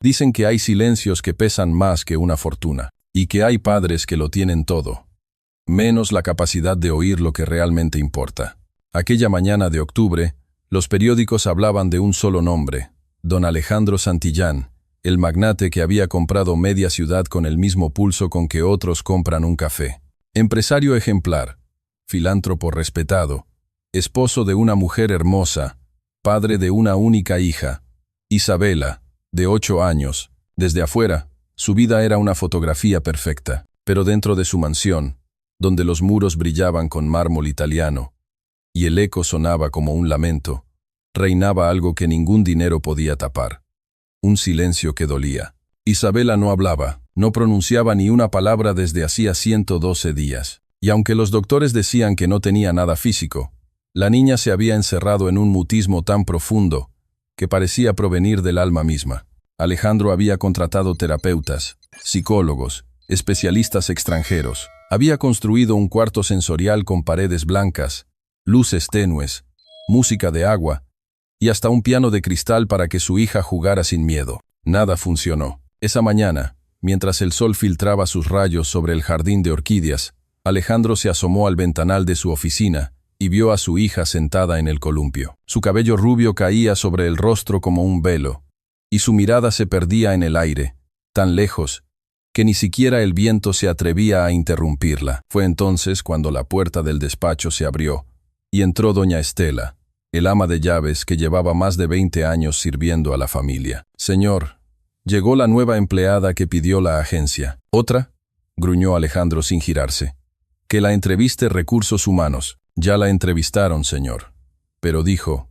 Dicen que hay silencios que pesan más que una fortuna, y que hay padres que lo tienen todo, menos la capacidad de oír lo que realmente importa. Aquella mañana de octubre, los periódicos hablaban de un solo nombre, don Alejandro Santillán, el magnate que había comprado media ciudad con el mismo pulso con que otros compran un café. Empresario ejemplar, filántropo respetado, esposo de una mujer hermosa, padre de una única hija, Isabela, de 8 años. Desde afuera, su vida era una fotografía perfecta, pero dentro de su mansión, donde los muros brillaban con mármol italiano, y el eco sonaba como un lamento, reinaba algo que ningún dinero podía tapar. Un silencio que dolía. Isabela no hablaba, no pronunciaba ni una palabra desde hacía 112 días. Y aunque los doctores decían que no tenía nada físico, la niña se había encerrado en un mutismo tan profundo que parecía provenir del alma misma. Alejandro había contratado terapeutas, psicólogos, especialistas extranjeros. Había construido un cuarto sensorial con paredes blancas, luces tenues, música de agua y hasta un piano de cristal para que su hija jugara sin miedo. Nada funcionó. Esa mañana, mientras el sol filtraba sus rayos sobre el jardín de orquídeas, Alejandro se asomó al ventanal de su oficina y vio a su hija sentada en el columpio. Su cabello rubio caía sobre el rostro como un velo, y su mirada se perdía en el aire, tan lejos, que ni siquiera el viento se atrevía a interrumpirla. Fue entonces cuando la puerta del despacho se abrió, y entró doña Estela, el ama de llaves que llevaba más de 20 años sirviendo a la familia. «Señor, llegó la nueva empleada que pidió la agencia». «¿Otra?», gruñó Alejandro sin girarse. «Que la entreviste Recursos Humanos». «Ya la entrevistaron, señor. Pero dijo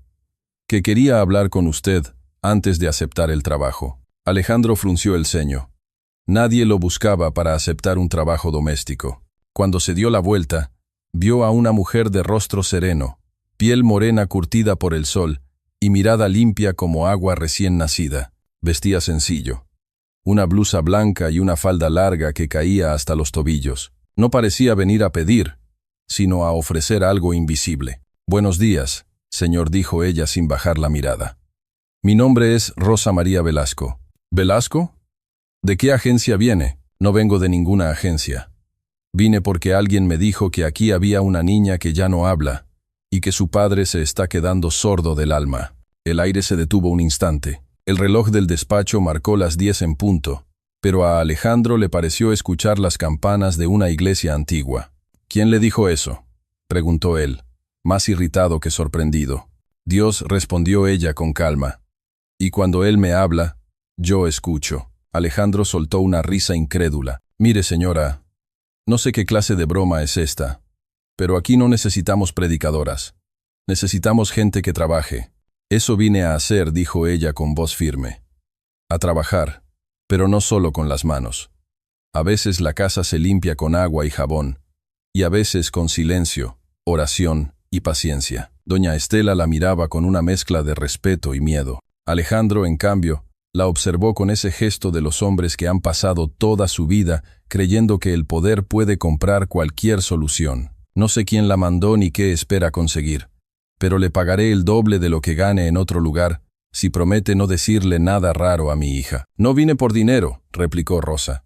que quería hablar con usted antes de aceptar el trabajo». Alejandro frunció el ceño. Nadie lo buscaba para aceptar un trabajo doméstico. Cuando se dio la vuelta, vio a una mujer de rostro sereno, piel morena curtida por el sol y mirada limpia como agua recién nacida. Vestía sencillo. Una blusa blanca y una falda larga que caía hasta los tobillos. No parecía venir a pedir, sino a ofrecer algo invisible. «Buenos días», señor, dijo ella sin bajar la mirada. «Mi nombre es Rosa María Velasco». «¿Velasco? ¿De qué agencia viene?» «No vengo de ninguna agencia. Vine porque alguien me dijo que aquí había una niña que ya no habla y que su padre se está quedando sordo del alma». El aire se detuvo un instante. El reloj del despacho marcó las 10 en punto, pero a Alejandro le pareció escuchar las campanas de una iglesia antigua. «¿Quién le dijo eso?», preguntó él, más irritado que sorprendido. «Dios», respondió ella con calma. «Y cuando Él me habla, yo escucho». Alejandro soltó una risa incrédula. «Mire, señora, no sé qué clase de broma es esta, pero aquí no necesitamos predicadoras. Necesitamos gente que trabaje». «Eso vine a hacer», dijo ella con voz firme. «A trabajar, pero no solo con las manos. A veces la casa se limpia con agua y jabón, y a veces con silencio, oración y paciencia». Doña Estela la miraba con una mezcla de respeto y miedo. Alejandro, en cambio, la observó con ese gesto de los hombres que han pasado toda su vida creyendo que el poder puede comprar cualquier solución. «No sé quién la mandó ni qué espera conseguir, pero le pagaré el doble de lo que gane en otro lugar si promete no decirle nada raro a mi hija». «No vine por dinero», replicó Rosa.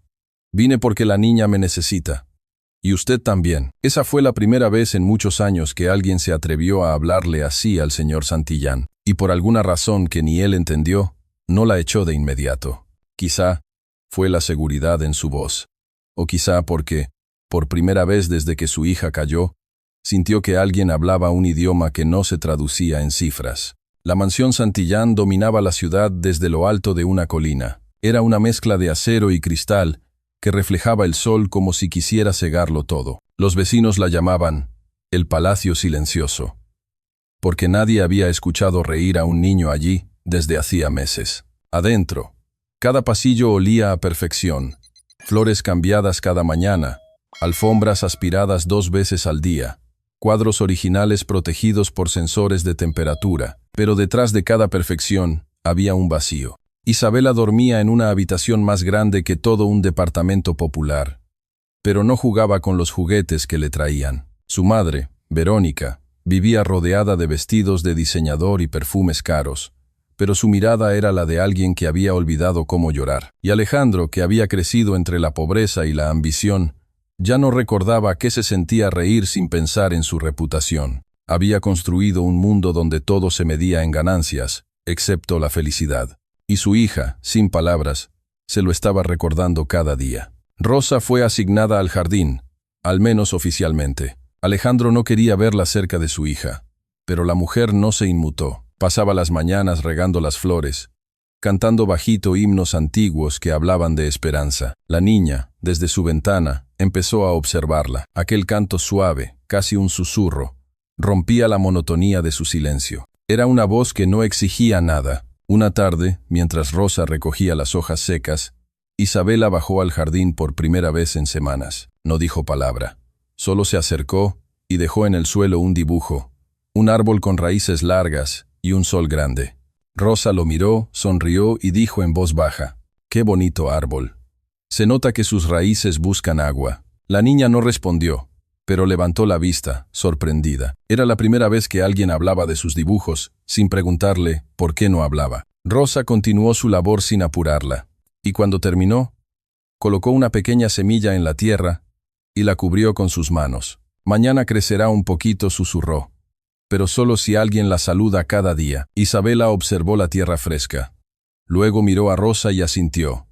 «Vine porque la niña me necesita. Y usted también». Esa fue la primera vez en muchos años que alguien se atrevió a hablarle así al señor Santillán, y por alguna razón que ni él entendió, no la echó de inmediato. Quizá fue la seguridad en su voz, o quizá porque, por primera vez desde que su hija cayó, sintió que alguien hablaba un idioma que no se traducía en cifras. La mansión Santillán dominaba la ciudad desde lo alto de una colina. Era una mezcla de acero y cristal que reflejaba el sol como si quisiera cegarlo todo. Los vecinos la llamaban el Palacio Silencioso, porque nadie había escuchado reír a un niño allí desde hacía meses. Adentro, cada pasillo olía a perfección, flores cambiadas cada mañana, alfombras aspiradas 2 veces al día, cuadros originales protegidos por sensores de temperatura, pero detrás de cada perfección había un vacío. Isabela dormía en una habitación más grande que todo un departamento popular, pero no jugaba con los juguetes que le traían. Su madre, Verónica, vivía rodeada de vestidos de diseñador y perfumes caros, pero su mirada era la de alguien que había olvidado cómo llorar. Y Alejandro, que había crecido entre la pobreza y la ambición, ya no recordaba qué se sentía reír sin pensar en su reputación. Había construido un mundo donde todo se medía en ganancias, excepto la felicidad. Y su hija, sin palabras, se lo estaba recordando cada día. Rosa fue asignada al jardín, al menos oficialmente. Alejandro no quería verla cerca de su hija, pero la mujer no se inmutó. Pasaba las mañanas regando las flores, cantando bajito himnos antiguos que hablaban de esperanza. La niña, desde su ventana, empezó a observarla. Aquel canto suave, casi un susurro, rompía la monotonía de su silencio. Era una voz que no exigía nada. Una tarde, mientras Rosa recogía las hojas secas, Isabela bajó al jardín por primera vez en semanas. No dijo palabra. Solo se acercó y dejó en el suelo un dibujo, un árbol con raíces largas y un sol grande. Rosa lo miró, sonrió y dijo en voz baja: «Qué bonito árbol. Se nota que sus raíces buscan agua». La niña no respondió, pero levantó la vista, sorprendida. Era la primera vez que alguien hablaba de sus dibujos, sin preguntarle por qué no hablaba. Rosa continuó su labor sin apurarla, y cuando terminó, colocó una pequeña semilla en la tierra y la cubrió con sus manos. «Mañana crecerá un poquito», susurró, «pero solo si alguien la saluda cada día». Isabela observó la tierra fresca. Luego miró a Rosa y asintió,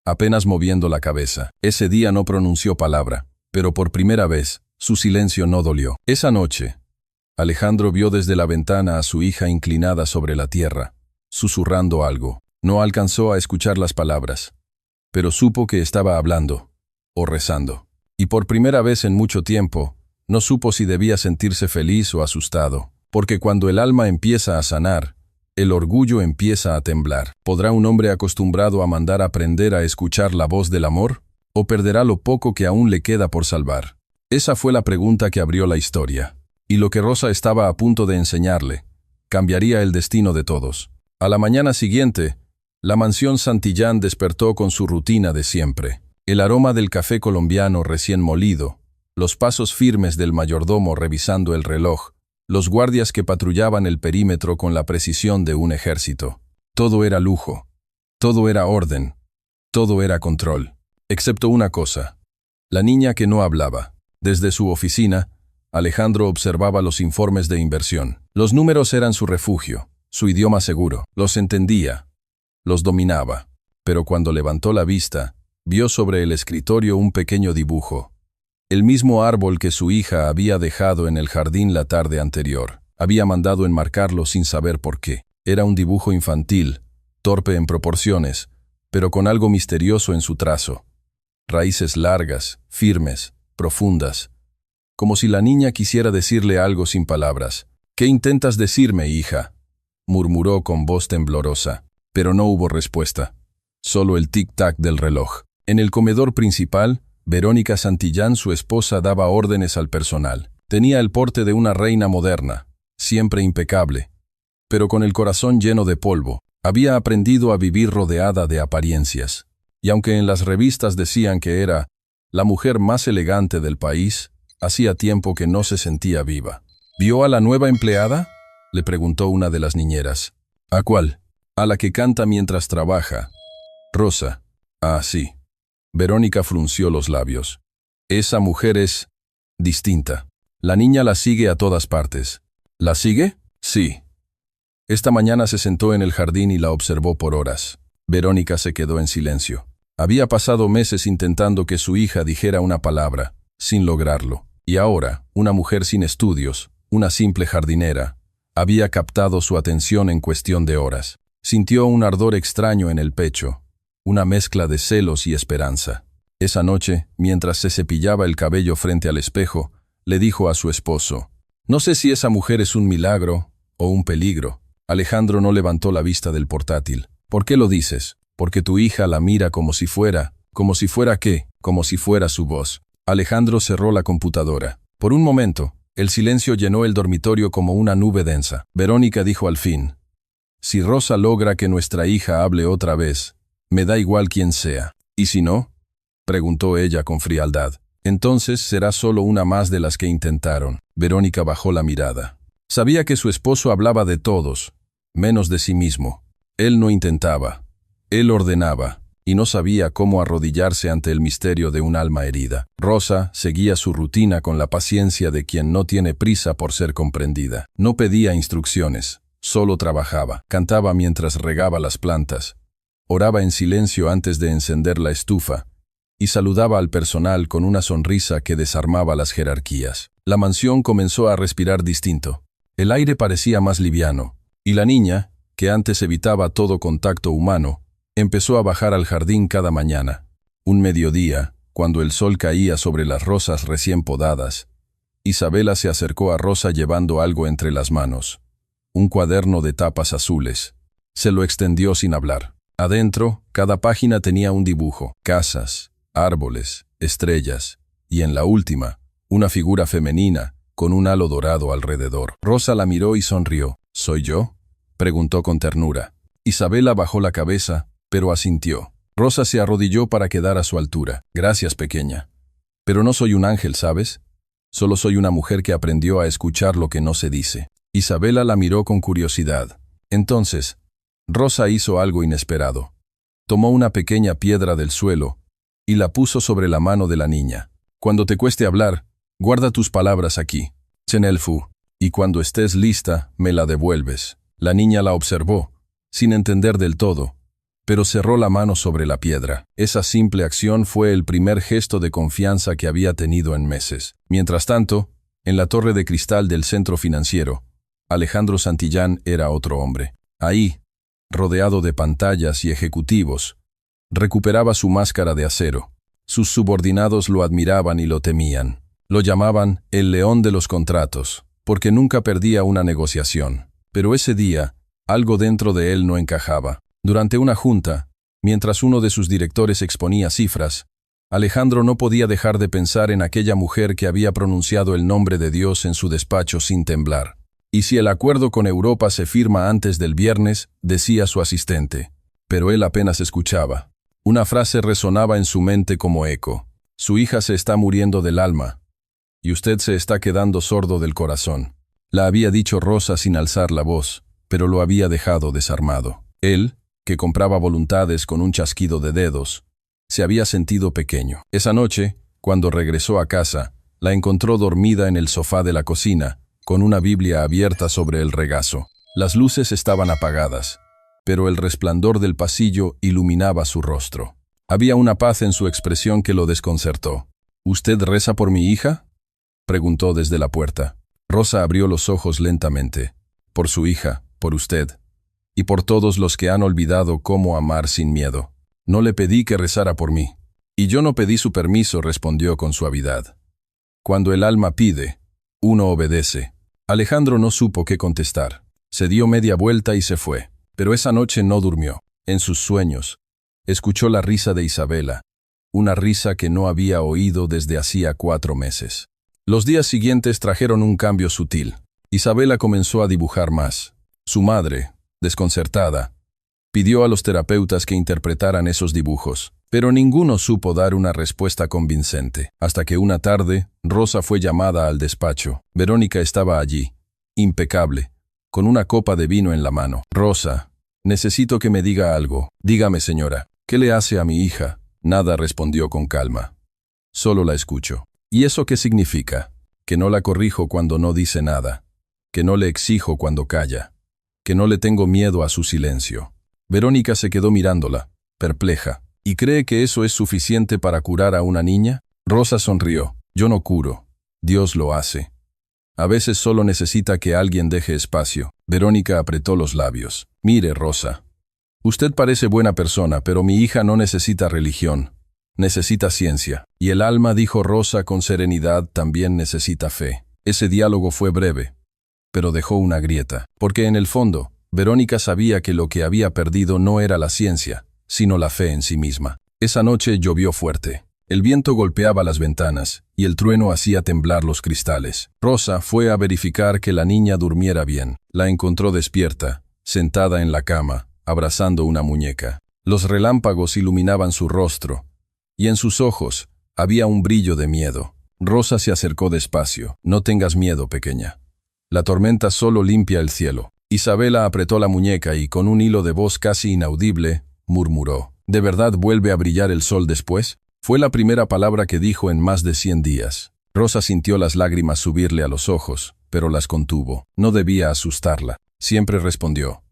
apenas moviendo la cabeza. Ese día no pronunció palabra, pero por primera vez, su silencio no dolió. Esa noche, Alejandro vio desde la ventana a su hija inclinada sobre la tierra, susurrando algo. No alcanzó a escuchar las palabras, pero supo que estaba hablando, o rezando. Y por primera vez en mucho tiempo, no supo si debía sentirse feliz o asustado, porque cuando el alma empieza a sanar, el orgullo empieza a temblar. ¿Podrá un hombre acostumbrado a mandar aprender a escuchar la voz del amor? ¿O perderá lo poco que aún le queda por salvar? Esa fue la pregunta que abrió la historia. Y lo que Rosa estaba a punto de enseñarle cambiaría el destino de todos. A la mañana siguiente, la mansión Santillán despertó con su rutina de siempre. El aroma del café colombiano recién molido, los pasos firmes del mayordomo revisando el reloj, los guardias que patrullaban el perímetro con la precisión de un ejército. Todo era lujo, todo era orden, todo era control, excepto una cosa: la niña que no hablaba. Desde su oficina, Alejandro observaba los informes de inversión. Los números eran su refugio, su idioma seguro. Los entendía, los dominaba. Pero cuando levantó la vista, vio sobre el escritorio un pequeño dibujo. El mismo árbol que su hija había dejado en el jardín la tarde anterior. Había mandado enmarcarlo sin saber por qué. Era un dibujo infantil, torpe en proporciones, pero con algo misterioso en su trazo. Raíces largas, firmes, profundas, como si la niña quisiera decirle algo sin palabras. «¿Qué intentas decirme, hija?», murmuró con voz temblorosa, pero no hubo respuesta. Solo el tic-tac del reloj. En el comedor principal, Verónica Santillán, su esposa, daba órdenes al personal. Tenía el porte de una reina moderna, siempre impecable, pero con el corazón lleno de polvo. Había aprendido a vivir rodeada de apariencias, y aunque en las revistas decían que era la mujer más elegante del país, hacía tiempo que no se sentía viva. «¿Vio a la nueva empleada?», le preguntó una de las niñeras. «¿A cuál?». «A la que canta mientras trabaja». «Rosa». «Ah, sí». Verónica frunció los labios. «Esa mujer es distinta. La niña la sigue a todas partes». «¿La sigue?». «Sí». Esta mañana se sentó en el jardín y la observó por horas. Verónica se quedó en silencio. Había pasado meses intentando que su hija dijera una palabra, sin lograrlo. Y ahora, una mujer sin estudios, una simple jardinera, había captado su atención en cuestión de horas. Sintió un ardor extraño en el pecho, una mezcla de celos y esperanza. Esa noche, mientras se cepillaba el cabello frente al espejo, le dijo a su esposo: «No sé si esa mujer es un milagro o un peligro». Alejandro no levantó la vista del portátil. «¿Por qué lo dices?». «Porque tu hija la mira como si fuera qué, como si fuera su voz». Alejandro cerró la computadora. Por un momento, el silencio llenó el dormitorio como una nube densa. Verónica dijo al fin: «Si Rosa logra que nuestra hija hable otra vez, me da igual quién sea». «¿Y si no?», preguntó ella con frialdad. «Entonces será solo una más de las que intentaron». Verónica bajó la mirada. Sabía que su esposo hablaba de todos, menos de sí mismo. Él no intentaba, él ordenaba, y no sabía cómo arrodillarse ante el misterio de un alma herida. Rosa seguía su rutina con la paciencia de quien no tiene prisa por ser comprendida. No pedía instrucciones, solo trabajaba, cantaba mientras regaba las plantas, oraba en silencio antes de encender la estufa, y saludaba al personal con una sonrisa que desarmaba las jerarquías. La mansión comenzó a respirar distinto. El aire parecía más liviano, y la niña, que antes evitaba todo contacto humano, empezó a bajar al jardín cada mañana. Un mediodía, cuando el sol caía sobre las rosas recién podadas, Isabela se acercó a Rosa llevando algo entre las manos. Un cuaderno de tapas azules. Se lo extendió sin hablar. Adentro, cada página tenía un dibujo: casas, árboles, estrellas, y en la última, una figura femenina, con un halo dorado alrededor. Rosa la miró y sonrió. ¿Soy yo?, preguntó con ternura. Isabela bajó la cabeza, pero asintió. Rosa se arrodilló para quedar a su altura. Gracias, pequeña. Pero no soy un ángel, ¿sabes? Solo soy una mujer que aprendió a escuchar lo que no se dice. Isabela la miró con curiosidad. Entonces, Rosa hizo algo inesperado. Tomó una pequeña piedra del suelo y la puso sobre la mano de la niña. Cuando te cueste hablar, guarda tus palabras aquí, Chenelfu, y cuando estés lista, me la devuelves. La niña la observó, sin entender del todo, pero cerró la mano sobre la piedra. Esa simple acción fue el primer gesto de confianza que había tenido en meses. Mientras tanto, en la torre de cristal del centro financiero, Alejandro Santillán era otro hombre. Ahí, rodeado de pantallas y ejecutivos, recuperaba su máscara de acero. Sus subordinados lo admiraban y lo temían. Lo llamaban el león de los contratos, porque nunca perdía una negociación. Pero ese día, algo dentro de él no encajaba. Durante una junta, mientras uno de sus directores exponía cifras, Alejandro no podía dejar de pensar en aquella mujer que había pronunciado el nombre de Dios en su despacho sin temblar. «¿Y si el acuerdo con Europa se firma antes del viernes?», decía su asistente. Pero él apenas escuchaba. Una frase resonaba en su mente como eco. «Su hija se está muriendo del alma, y usted se está quedando sordo del corazón». La había dicho Rosa sin alzar la voz, pero lo había dejado desarmado. Él, que compraba voluntades con un chasquido de dedos, se había sentido pequeño. Esa noche, cuando regresó a casa, la encontró dormida en el sofá de la cocina, con una Biblia abierta sobre el regazo. Las luces estaban apagadas, pero el resplandor del pasillo iluminaba su rostro. Había una paz en su expresión que lo desconcertó. «¿Usted reza por mi hija?», preguntó desde la puerta. Rosa abrió los ojos lentamente. «Por su hija, por usted, y por todos los que han olvidado cómo amar sin miedo. No le pedí que rezara por mí». «Y yo no pedí su permiso», respondió con suavidad. «Cuando el alma pide, uno obedece». Alejandro no supo qué contestar. Se dio media vuelta y se fue. Pero esa noche no durmió. En sus sueños, escuchó la risa de Isabela, una risa que no había oído desde hacía 4 meses. Los días siguientes trajeron un cambio sutil. Isabela comenzó a dibujar más. Su madre, desconcertada, pidió a los terapeutas que interpretaran esos dibujos, pero ninguno supo dar una respuesta convincente, hasta que una tarde, Rosa fue llamada al despacho. Verónica estaba allí, impecable, con una copa de vino en la mano. «Rosa, necesito que me diga algo». «Dígame, señora, ¿qué le hace a mi hija?». «Nada», respondió con calma. «Solo la escucho». «¿Y eso qué significa?». «Que no la corrijo cuando no dice nada, que no le exijo cuando calla, que no le tengo miedo a su silencio». Verónica se quedó mirándola, perpleja. «¿Y cree que eso es suficiente para curar a una niña?». Rosa sonrió. «Yo no curo, Dios lo hace. A veces solo necesita que alguien deje espacio». Verónica apretó los labios. «Mire, Rosa, usted parece buena persona, pero mi hija no necesita religión. Necesita ciencia. Y el alma», dijo Rosa con serenidad, «también necesita fe». Ese diálogo fue breve, pero dejó una grieta, porque en el fondo, Verónica sabía que lo que había perdido no era la ciencia, sino la fe en sí misma. Esa noche llovió fuerte. El viento golpeaba las ventanas, y el trueno hacía temblar los cristales. Rosa fue a verificar que la niña durmiera bien. La encontró despierta, sentada en la cama, abrazando una muñeca. Los relámpagos iluminaban su rostro, y en sus ojos había un brillo de miedo. Rosa se acercó despacio. «No tengas miedo, pequeña. La tormenta solo limpia el cielo». Isabela apretó la muñeca y, con un hilo de voz casi inaudible, murmuró: ¿De verdad vuelve a brillar el sol después? Fue la primera palabra que dijo en más de 100 días. Rosa sintió las lágrimas subirle a los ojos, pero las contuvo. No debía asustarla. Siempre respondió: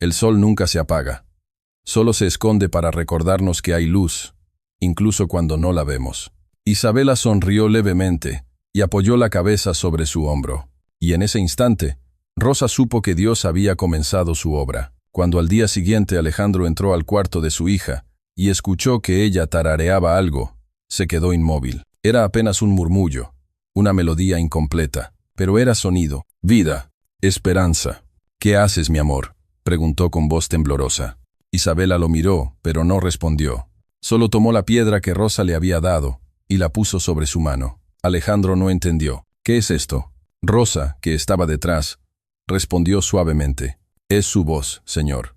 el sol nunca se apaga. Solo se esconde para recordarnos que hay luz, incluso cuando no la vemos. Isabela sonrió levemente y apoyó la cabeza sobre su hombro. Y en ese instante, Rosa supo que Dios había comenzado su obra. Cuando al día siguiente Alejandro entró al cuarto de su hija y escuchó que ella tarareaba algo, se quedó inmóvil. Era apenas un murmullo, una melodía incompleta, pero era sonido, vida, esperanza. ¿Qué haces, mi amor?, preguntó con voz temblorosa. Isabela lo miró, pero no respondió. Solo tomó la piedra que Rosa le había dado y la puso sobre su mano. Alejandro no entendió. ¿Qué es esto? Rosa, que estaba detrás, respondió suavemente: es su voz, señor.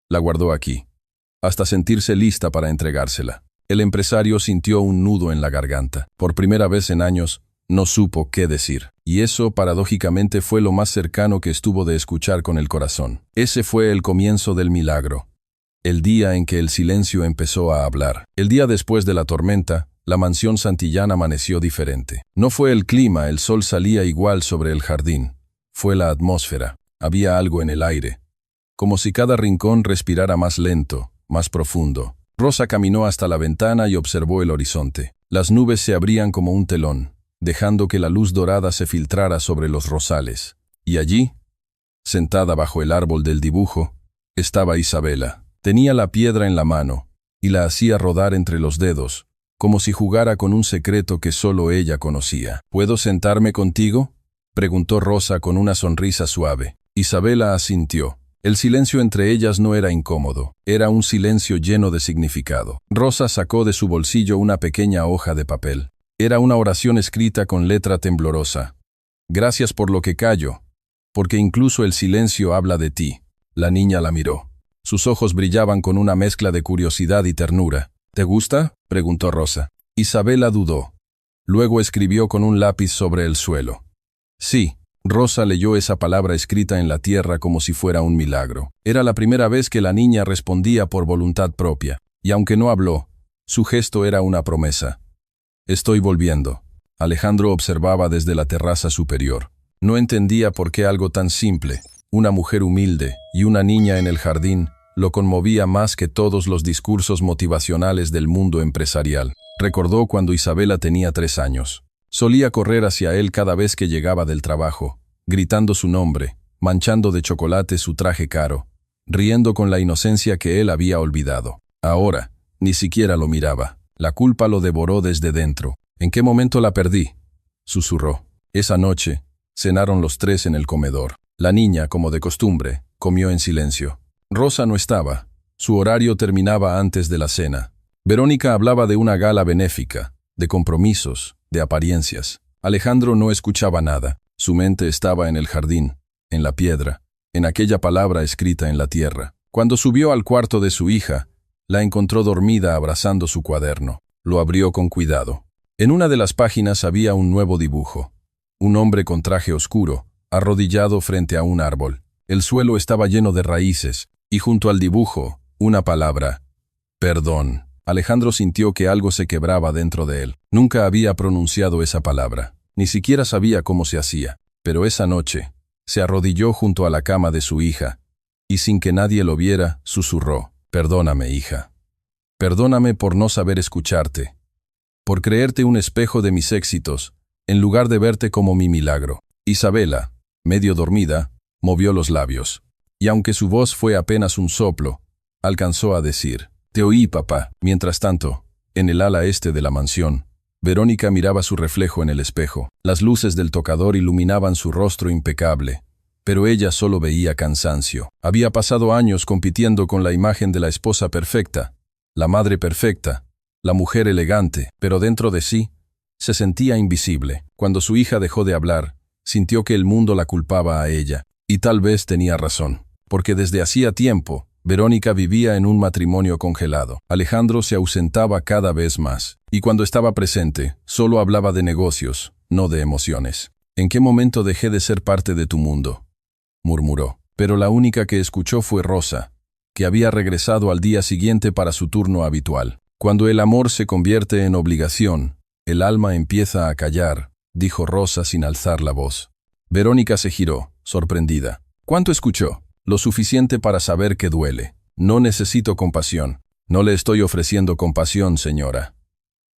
La guardó aquí, hasta sentirse lista para entregársela. El empresario sintió un nudo en la garganta. Por primera vez en años, no supo qué decir. Y eso, paradójicamente, fue lo más cercano que estuvo de escuchar con el corazón. Ese fue el comienzo del milagro. El día en que el silencio empezó a hablar. El día después de la tormenta, la mansión Santillán amaneció diferente. No fue el clima, el sol salía igual sobre el jardín. Fue la atmósfera. Había algo en el aire, como si cada rincón respirara más lento, más profundo. Rosa caminó hasta la ventana y observó el horizonte. Las nubes se abrían como un telón, dejando que la luz dorada se filtrara sobre los rosales. Y allí, sentada bajo el árbol del dibujo, estaba Isabela. Tenía la piedra en la mano y la hacía rodar entre los dedos, como si jugara con un secreto que solo ella conocía. ¿Puedo sentarme contigo?, preguntó Rosa con una sonrisa suave. Isabela asintió. El silencio entre ellas no era incómodo, era un silencio lleno de significado. Rosa sacó de su bolsillo una pequeña hoja de papel. Era una oración escrita con letra temblorosa. Gracias por lo que callo, porque incluso el silencio habla de ti. La niña la miró. Sus ojos brillaban con una mezcla de curiosidad y ternura. ¿Te gusta?, preguntó Rosa. Isabela dudó. Luego escribió con un lápiz sobre el suelo. Sí. Rosa leyó esa palabra escrita en la tierra como si fuera un milagro. Era la primera vez que la niña respondía por voluntad propia, y aunque no habló, su gesto era una promesa. Estoy volviendo. Alejandro observaba desde la terraza superior. No entendía por qué algo tan simple, una mujer humilde y una niña en el jardín, lo conmovía más que todos los discursos motivacionales del mundo empresarial. Recordó cuando Isabela tenía 3 años. Solía correr hacia él cada vez que llegaba del trabajo, gritando su nombre, manchando de chocolate su traje caro, riendo con la inocencia que él había olvidado. Ahora, ni siquiera lo miraba. La culpa lo devoró desde dentro. ¿En qué momento la perdí?, susurró. Esa noche, cenaron los 3 en el comedor. La niña, como de costumbre, comió en silencio. Rosa no estaba. Su horario terminaba antes de la cena. Verónica hablaba de una gala benéfica, de compromisos, de apariencias. Alejandro no escuchaba nada. Su mente estaba en el jardín, en la piedra, en aquella palabra escrita en la tierra. Cuando subió al cuarto de su hija, la encontró dormida abrazando su cuaderno. Lo abrió con cuidado. En una de las páginas había un nuevo dibujo. Un hombre con traje oscuro, arrodillado frente a un árbol. El suelo estaba lleno de raíces, y junto al dibujo, una palabra: perdón. Alejandro sintió que algo se quebraba dentro de él. Nunca había pronunciado esa palabra, ni siquiera sabía cómo se hacía. Pero esa noche, se arrodilló junto a la cama de su hija, y sin que nadie lo viera, susurró: perdóname, hija. Perdóname por no saber escucharte, por creerte un espejo de mis éxitos, en lugar de verte como mi milagro. Isabela, medio dormida, movió los labios, y aunque su voz fue apenas un soplo, alcanzó a decir: te oí, papá. Mientras tanto, en el ala este de la mansión, Verónica miraba su reflejo en el espejo. Las luces del tocador iluminaban su rostro impecable, pero ella solo veía cansancio. Había pasado años compitiendo con la imagen de la esposa perfecta, la madre perfecta, la mujer elegante, pero dentro de sí, se sentía invisible. Cuando su hija dejó de hablar, sintió que el mundo la culpaba a ella. Y tal vez tenía razón, porque desde hacía tiempo, Verónica vivía en un matrimonio congelado. Alejandro se ausentaba cada vez más, y cuando estaba presente, solo hablaba de negocios, no de emociones. ¿En qué momento dejé de ser parte de tu mundo?, murmuró. pero la única que escuchó fue Rosa, que había regresado al día siguiente para su turno habitual. Cuando el amor se convierte en obligación, el alma empieza a callar, dijo Rosa sin alzar la voz. Verónica se giró, sorprendida. ¿Cuánto escuchó? Lo suficiente para saber que duele. No necesito compasión. No le estoy ofreciendo compasión, señora.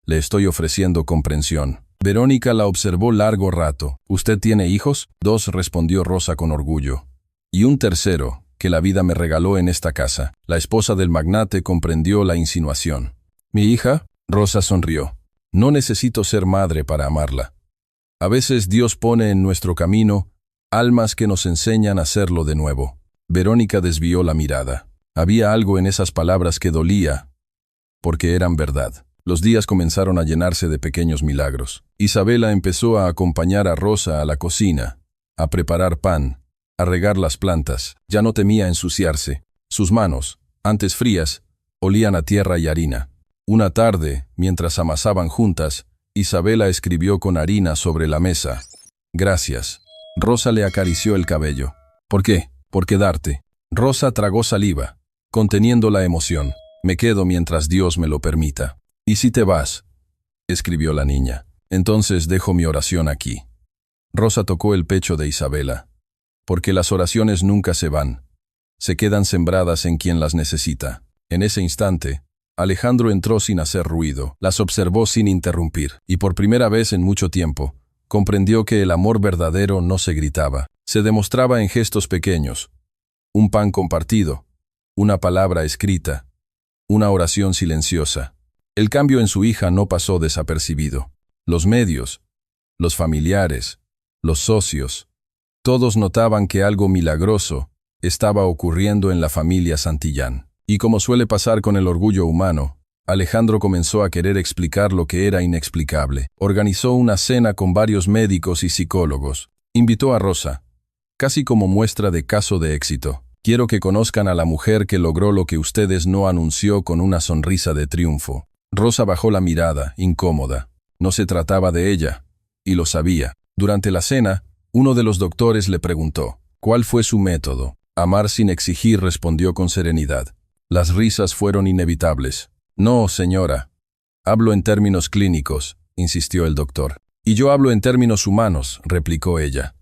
Le estoy ofreciendo comprensión. Verónica la observó largo rato. ¿Usted tiene hijos? 2, respondió Rosa con orgullo. Y un tercero, que la vida me regaló en esta casa. La esposa del magnate comprendió la insinuación. ¿Mi hija? Rosa sonrió. No necesito ser madre para amarla. A veces Dios pone en nuestro camino almas que nos enseñan a hacerlo de nuevo. Verónica desvió la mirada. Había algo en esas palabras que dolía, porque eran verdad. Los días comenzaron a llenarse de pequeños milagros. Isabela empezó a acompañar a Rosa a la cocina, a preparar pan, a regar las plantas. Ya no temía ensuciarse. Sus manos, antes frías, olían a tierra y harina. Una tarde, mientras amasaban juntas, Isabela escribió con harina sobre la mesa. Gracias. Rosa le acarició el cabello. ¿Por qué? Por quedarte. Rosa tragó saliva, conteniendo la emoción. Me quedo mientras Dios me lo permita. ¿Y si te vas? Escribió la niña. Entonces dejo mi oración aquí. Rosa tocó el pecho de Isabela. Porque las oraciones nunca se van. Se quedan sembradas en quien las necesita. En ese instante, Alejandro entró sin hacer ruido, las observó sin interrumpir, y por primera vez en mucho tiempo, comprendió que el amor verdadero no se gritaba, se demostraba en gestos pequeños. Un pan compartido, una palabra escrita, una oración silenciosa. El cambio en su hija no pasó desapercibido. Los medios, los familiares, los socios, todos notaban que algo milagroso estaba ocurriendo en la familia Santillán. Y como suele pasar con el orgullo humano, Alejandro comenzó a querer explicar lo que era inexplicable. Organizó una cena con varios médicos y psicólogos. Invitó a Rosa, casi como muestra de caso de éxito. Quiero que conozcan a la mujer que logró lo que ustedes no, anunció con una sonrisa de triunfo. Rosa bajó la mirada, incómoda. No se trataba de ella, y lo sabía. Durante la cena, uno de los doctores le preguntó, ¿cuál fue su método? Amar sin exigir, respondió con serenidad. Las risas fueron inevitables. No, señora. Hablo en términos clínicos, insistió el doctor. Y yo hablo en términos humanos, replicó ella.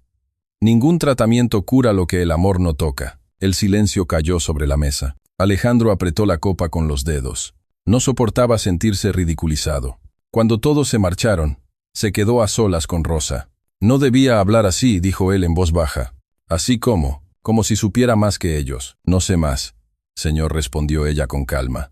Ningún tratamiento cura lo que el amor no toca. El silencio cayó sobre la mesa. Alejandro apretó la copa con los dedos. No soportaba sentirse ridiculizado. Cuando todos se marcharon, se quedó a solas con Rosa. No debía hablar así, dijo él en voz baja. Así como si supiera más que ellos. No sé más, señor, respondió ella con calma.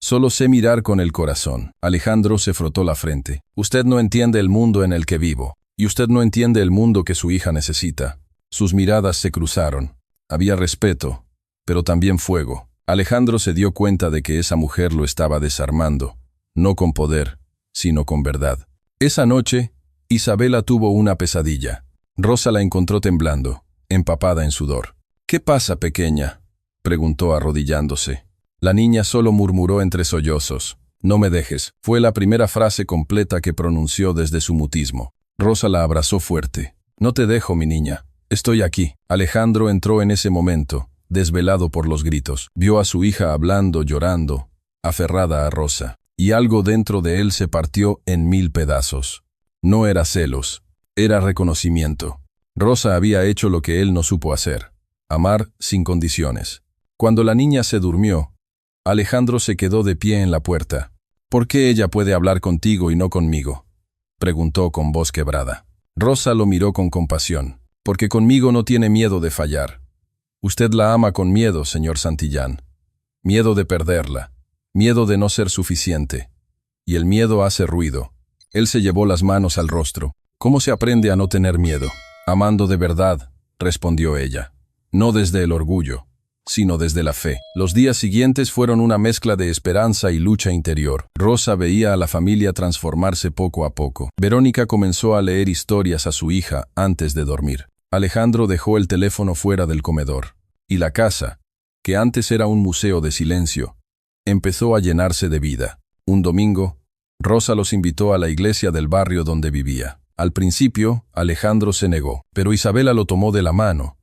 Solo sé mirar con el corazón. Alejandro se frotó la frente. Usted no entiende el mundo en el que vivo, y usted no entiende el mundo que su hija necesita. Sus miradas se cruzaron. Había respeto, pero también fuego. Alejandro se dio cuenta de que esa mujer lo estaba desarmando, no con poder, sino con verdad. Esa noche, Isabela tuvo una pesadilla. Rosa la encontró temblando, empapada en sudor. ¿Qué pasa, pequeña?, preguntó arrodillándose. La niña solo murmuró entre sollozos. No me dejes. Fue la primera frase completa que pronunció desde su mutismo. Rosa la abrazó fuerte. No te dejo, mi niña. Estoy aquí. Alejandro entró en ese momento, desvelado por los gritos. Vio a su hija hablando, llorando, aferrada a Rosa. Y algo dentro de él se partió en 1000 pedazos. No era celos, era reconocimiento. Rosa había hecho lo que él no supo hacer. Amar sin condiciones. Cuando la niña se durmió, Alejandro se quedó de pie en la puerta. ¿Por qué ella puede hablar contigo y no conmigo?, preguntó con voz quebrada. Rosa lo miró con compasión. Porque conmigo no tiene miedo de fallar. Usted la ama con miedo, señor Santillán. Miedo de perderla. Miedo de no ser suficiente. Y el miedo hace ruido. Él se llevó las manos al rostro. ¿Cómo se aprende a no tener miedo? Amando de verdad, respondió ella. No desde el orgullo, sino desde la fe. Los días siguientes fueron una mezcla de esperanza y lucha interior. Rosa veía a la familia transformarse poco a poco. Verónica comenzó a leer historias a su hija antes de dormir. Alejandro dejó el teléfono fuera del comedor. Y la casa, que antes era un museo de silencio, empezó a llenarse de vida. Un domingo, Rosa los invitó a la iglesia del barrio donde vivía. Al principio, Alejandro se negó, pero Isabela lo tomó de la mano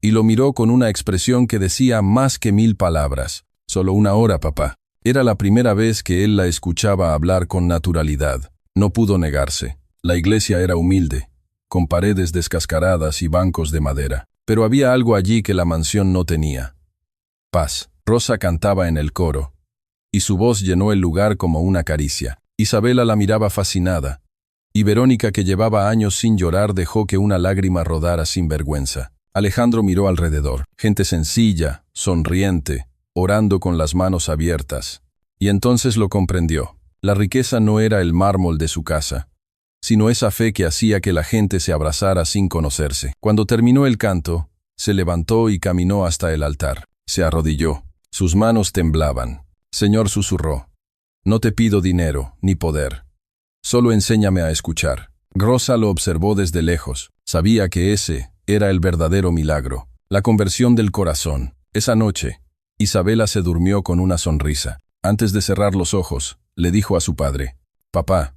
y lo miró con una expresión que decía más que 1000 palabras. «Solo 1 hora, papá». Era la primera vez que él la escuchaba hablar con naturalidad. No pudo negarse. La iglesia era humilde, con paredes descascaradas y bancos de madera. Pero había algo allí que la mansión no tenía. Paz. Rosa cantaba en el coro, y su voz llenó el lugar como una caricia. Isabela la miraba fascinada, y Verónica, que llevaba años sin llorar, dejó que una lágrima rodara sin vergüenza. Alejandro miró alrededor. Gente sencilla, sonriente, orando con las manos abiertas. Y entonces lo comprendió. La riqueza no era el mármol de su casa, sino esa fe que hacía que la gente se abrazara sin conocerse. Cuando terminó el canto, se levantó y caminó hasta el altar. Se arrodilló. Sus manos temblaban. «Señor», susurró, «no te pido dinero ni poder. Solo enséñame a escuchar». Rosa lo observó desde lejos. Sabía que ese era el verdadero milagro, la conversión del corazón. Esa noche, Isabela se durmió con una sonrisa. Antes de cerrar los ojos, le dijo a su padre: «Papá,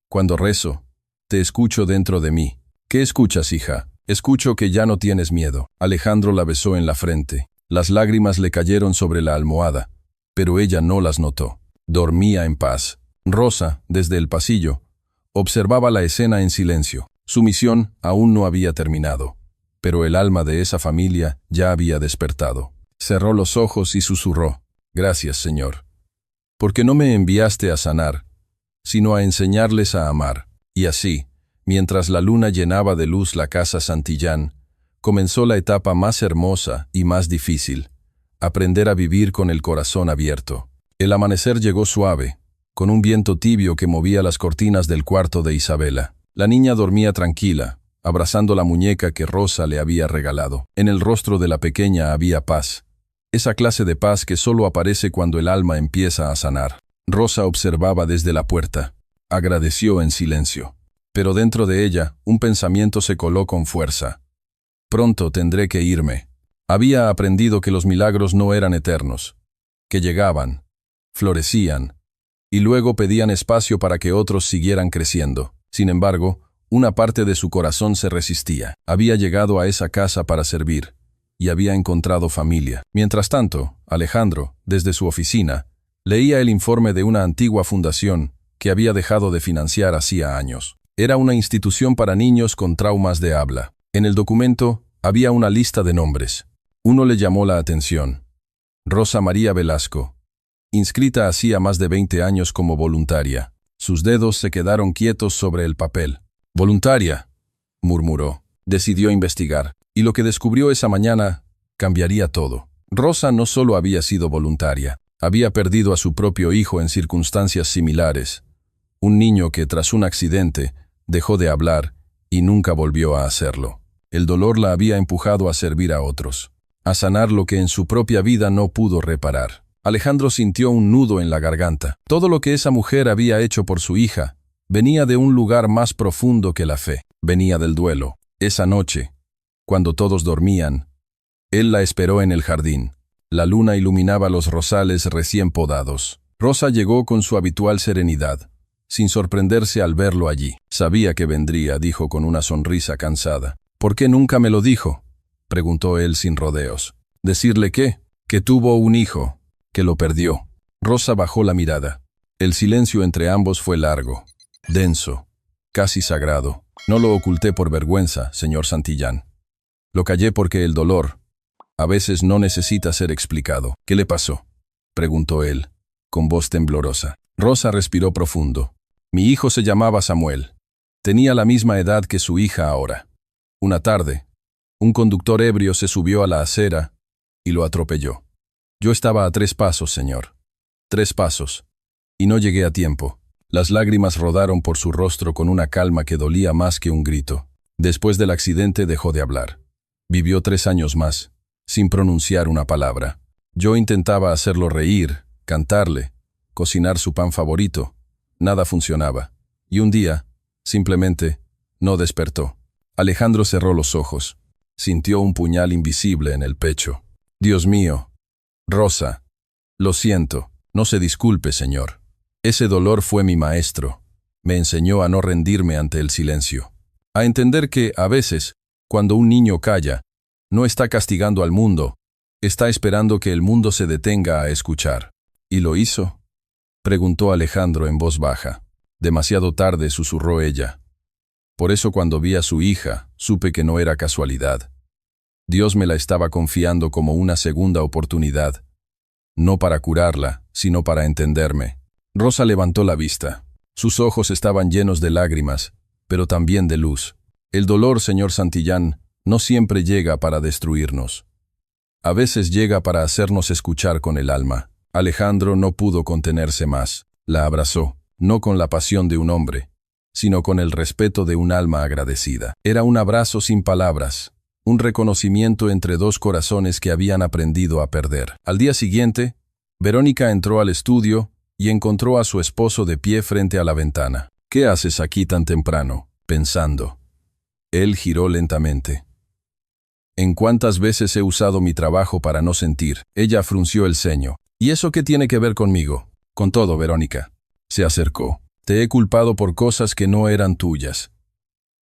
cuando rezo, te escucho dentro de mí». «¿Qué escuchas, hija?» «Escucho que ya no tienes miedo». Alejandro la besó en la frente. Las lágrimas le cayeron sobre la almohada, pero ella no las notó. Dormía en paz. Rosa, desde el pasillo, observaba la escena en silencio. Su misión aún no había terminado, pero el alma de esa familia ya había despertado. Cerró los ojos y susurró: «Gracias, Señor, porque no me enviaste a sanar, sino a enseñarles a amar». Y así, mientras la luna llenaba de luz la casa Santillán, comenzó la etapa más hermosa y más difícil: aprender a vivir con el corazón abierto. El amanecer llegó suave, con un viento tibio que movía las cortinas del cuarto de Isabela. La niña dormía tranquila, abrazando la muñeca que Rosa le había regalado. En el rostro de la pequeña había paz, esa clase de paz que solo aparece cuando el alma empieza a sanar. Rosa observaba desde la puerta. Agradeció en silencio. Pero dentro de ella, un pensamiento se coló con fuerza. «Pronto tendré que irme». Había aprendido que los milagros no eran eternos, que llegaban, florecían, y luego pedían espacio para que otros siguieran creciendo. Sin embargo, una parte de su corazón se resistía. Había llegado a esa casa para servir, y había encontrado familia. Mientras tanto, Alejandro, desde su oficina, leía el informe de una antigua fundación que había dejado de financiar hacía años. Era una institución para niños con traumas de habla. En el documento había una lista de nombres. Uno le llamó la atención: Rosa María Velasco, inscrita hacía más de 20 años como voluntaria. Sus dedos se quedaron quietos sobre el papel. «Voluntaria», murmuró. Decidió investigar, y lo que descubrió esa mañana cambiaría todo. Rosa no solo había sido voluntaria, había perdido a su propio hijo en circunstancias similares. Un niño que, tras un accidente, dejó de hablar y nunca volvió a hacerlo. El dolor la había empujado a servir a otros, a sanar lo que en su propia vida no pudo reparar. Alejandro sintió un nudo en la garganta. Todo lo que esa mujer había hecho por su hija venía de un lugar más profundo que la fe. Venía del duelo. Esa noche, cuando todos dormían, él la esperó en el jardín. La luna iluminaba los rosales recién podados. Rosa llegó con su habitual serenidad, sin sorprenderse al verlo allí. «Sabía que vendría», dijo con una sonrisa cansada. «¿Por qué nunca me lo dijo?», preguntó él sin rodeos. «¿Decirle qué?». «Que tuvo un hijo, que lo perdió». Rosa bajó la mirada. El silencio entre ambos fue largo, denso, casi sagrado. «No lo oculté por vergüenza, señor Santillán. Lo callé porque el dolor a veces no necesita ser explicado». «¿Qué le pasó?», preguntó él, con voz temblorosa. Rosa respiró profundo. «Mi hijo se llamaba Samuel. Tenía la misma edad que su hija ahora. Una tarde, un conductor ebrio se subió a la acera y lo atropelló. Yo estaba a 3 pasos, señor. 3 pasos. Y no llegué a tiempo». Las lágrimas rodaron por su rostro con una calma que dolía más que un grito. Después del accidente dejó de hablar. Vivió 3 años más, sin pronunciar una palabra. Yo intentaba hacerlo reír, cantarle, cocinar su pan favorito. Nada funcionaba. Y un día, simplemente, no despertó. Alejandro cerró los ojos. Sintió un puñal invisible en el pecho. «Dios mío. Rosa. Lo siento. No se disculpe, señor. Ese dolor fue mi maestro. Me enseñó a no rendirme ante el silencio. A entender que, a veces, cuando un niño calla, No está castigando al mundo, está esperando que el mundo se detenga a escuchar. ¿Y lo hizo?, preguntó Alejandro en voz baja. Demasiado tarde, susurró ella. Por eso cuando vi a su hija, supe que no era casualidad. Dios me la estaba confiando como una segunda oportunidad, no para curarla, sino para entenderme. Rosa levantó la vista. Sus ojos estaban llenos de lágrimas, pero también de luz. El dolor, señor Santillán, no siempre llega para destruirnos. A veces llega para hacernos escuchar con el alma. Alejandro no pudo contenerse más. La abrazó, no con la pasión de un hombre, sino con el respeto de un alma agradecida. Era un abrazo sin palabras, un reconocimiento entre dos corazones que habían aprendido a perder. Al día siguiente, Verónica entró al estudio y encontró a su esposo de pie frente a la ventana. «¿Qué haces aquí tan temprano?», pensando. Él giró lentamente. «¿En cuántas veces he usado mi trabajo para no sentir?». Ella frunció el ceño. «¿Y eso qué tiene que ver conmigo?». «Con todo, Verónica». Se acercó. «Te he culpado por cosas que no eran tuyas.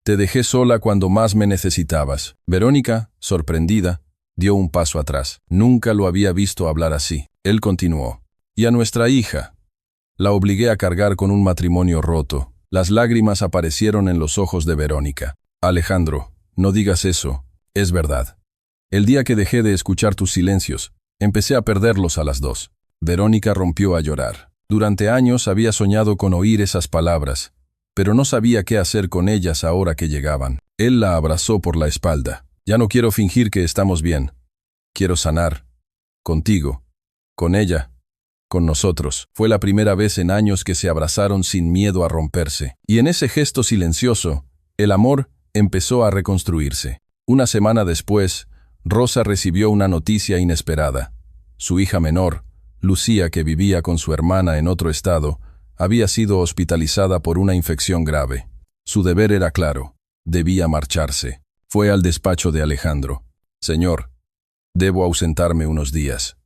Te dejé sola cuando más me necesitabas». Verónica, sorprendida, dio un paso atrás. Nunca lo había visto hablar así. Él continuó. «Y a nuestra hija. La obligué a cargar con un matrimonio roto». Las lágrimas aparecieron en los ojos de Verónica. «Alejandro, no digas eso. Es verdad. El día que dejé de escuchar tus silencios, empecé a perderlos a las dos». Verónica rompió a llorar. Durante años había soñado con oír esas palabras, pero no sabía qué hacer con ellas ahora que llegaban. Él la abrazó por la espalda. «Ya no quiero fingir que estamos bien. Quiero sanar. Contigo. Con ella. Con nosotros». Fue la primera vez en años que se abrazaron sin miedo a romperse. Y en ese gesto silencioso, el amor empezó a reconstruirse. Una semana después, Rosa recibió una noticia inesperada. Su hija menor, Lucía, que vivía con su hermana en otro estado, había sido hospitalizada por una infección grave. Su deber era claro. Debía marcharse. Fue al despacho de Alejandro. «Señor, debo ausentarme unos días.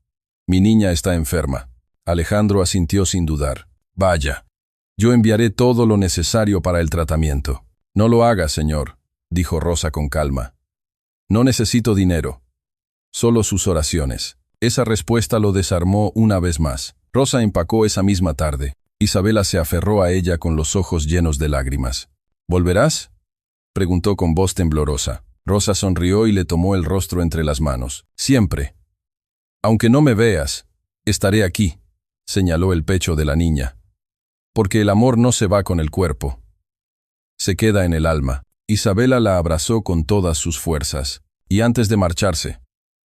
Mi niña está enferma». Alejandro asintió sin dudar. «Vaya. Yo enviaré todo lo necesario para el tratamiento». «No lo haga, señor», dijo Rosa con calma. «No necesito dinero. Solo sus oraciones». Esa respuesta lo desarmó una vez más. Rosa empacó esa misma tarde. Isabela se aferró a ella con los ojos llenos de lágrimas. «¿Volverás?», preguntó con voz temblorosa. Rosa sonrió y le tomó el rostro entre las manos. «Siempre. Aunque no me veas, estaré aquí», señaló el pecho de la niña. «Porque el amor no se va con el cuerpo. Se queda en el alma». Isabela la abrazó con todas sus fuerzas. Y antes de marcharse,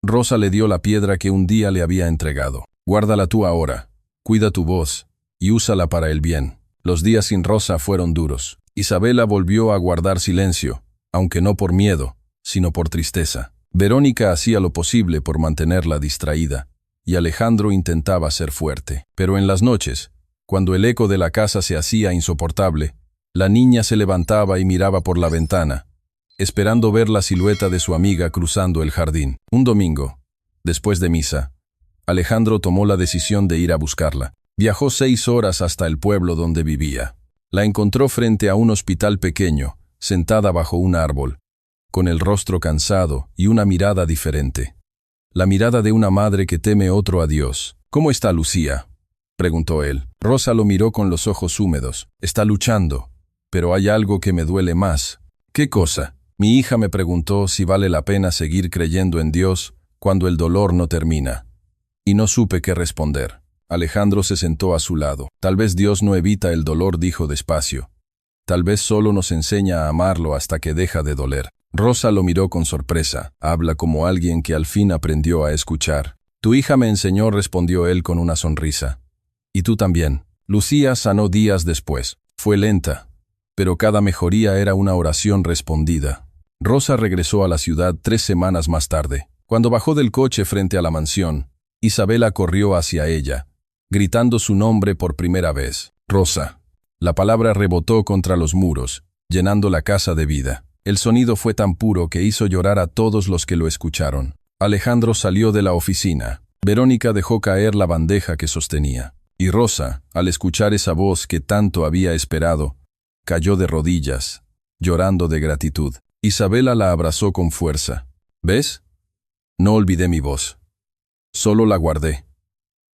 Rosa le dio la piedra que un día le había entregado. «Guárdala tú ahora. Cuida tu voz y úsala para el bien». Los días sin Rosa fueron duros. Isabela volvió a guardar silencio, aunque no por miedo, sino por tristeza. Verónica hacía lo posible por mantenerla distraída, y Alejandro intentaba ser fuerte. Pero en las noches, cuando el eco de la casa se hacía insoportable, la niña se levantaba y miraba por la ventana, esperando ver la silueta de su amiga cruzando el jardín. Un domingo, después de misa, Alejandro tomó la decisión de ir a buscarla. Viajó 6 horas hasta el pueblo donde vivía. La encontró frente a un hospital pequeño, sentada bajo un árbol, con el rostro cansado y una mirada diferente. La mirada de una madre que teme otro adiós. «¿Cómo está Lucía?», preguntó él. Rosa lo miró con los ojos húmedos. «Está luchando, pero hay algo que me duele más». «¿Qué cosa?». «Mi hija me preguntó si vale la pena seguir creyendo en Dios cuando el dolor no termina. Y no supe qué responder». Alejandro se sentó a su lado. «Tal vez Dios no evita el dolor», dijo despacio. «Tal vez solo nos enseña a amarlo hasta que deja de doler». Rosa lo miró con sorpresa. «Habla como alguien que al fin aprendió a escuchar». «Tu hija me enseñó», respondió él con una sonrisa. «Y tú también». Lucía sanó días después. Fue lenta, pero cada mejoría era una oración respondida. Rosa regresó a la ciudad 3 semanas más tarde. Cuando bajó del coche frente a la mansión, Isabela corrió hacia ella, gritando su nombre por primera vez. «Rosa». La palabra rebotó contra los muros, llenando la casa de vida. El sonido fue tan puro que hizo llorar a todos los que lo escucharon. Alejandro salió de la oficina. Verónica dejó caer la bandeja que sostenía. Y Rosa, al escuchar esa voz que tanto había esperado, cayó de rodillas, llorando de gratitud. Isabela la abrazó con fuerza. «¿Ves? No olvidé mi voz. Solo la guardé.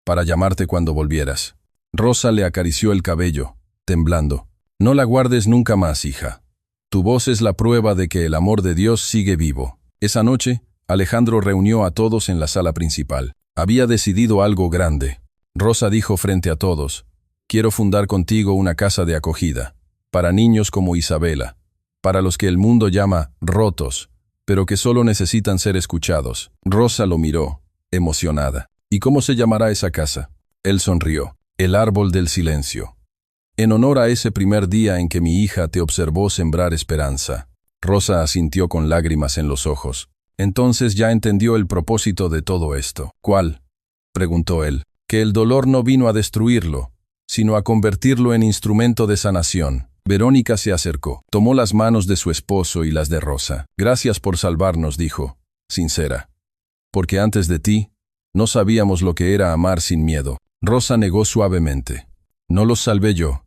Para llamarte cuando volvieras. Rosa le acarició el cabello, temblando. No la guardes nunca más, hija. Tu voz es la prueba de que el amor de Dios sigue vivo. Esa noche, Alejandro reunió a todos en la sala principal. Había decidido algo grande. Rosa dijo frente a todos: quiero fundar contigo una casa de acogida, para niños como Isabela, para los que el mundo llama rotos, pero que solo necesitan ser escuchados. Rosa lo miró, emocionada. ¿Y cómo se llamará esa casa? Él sonrió. El árbol del silencio. En honor a ese primer día en que mi hija te observó sembrar esperanza. Rosa asintió con lágrimas en los ojos. Entonces ya entendió el propósito de todo esto. ¿Cuál?, preguntó él. Que el dolor no vino a destruirlo, sino a convertirlo en instrumento de sanación. Verónica se acercó, tomó las manos de su esposo y las de Rosa. Gracias por salvarnos, dijo, sincera. Porque antes de ti, no sabíamos lo que era amar sin miedo. Rosa negó suavemente. No los salvé yo.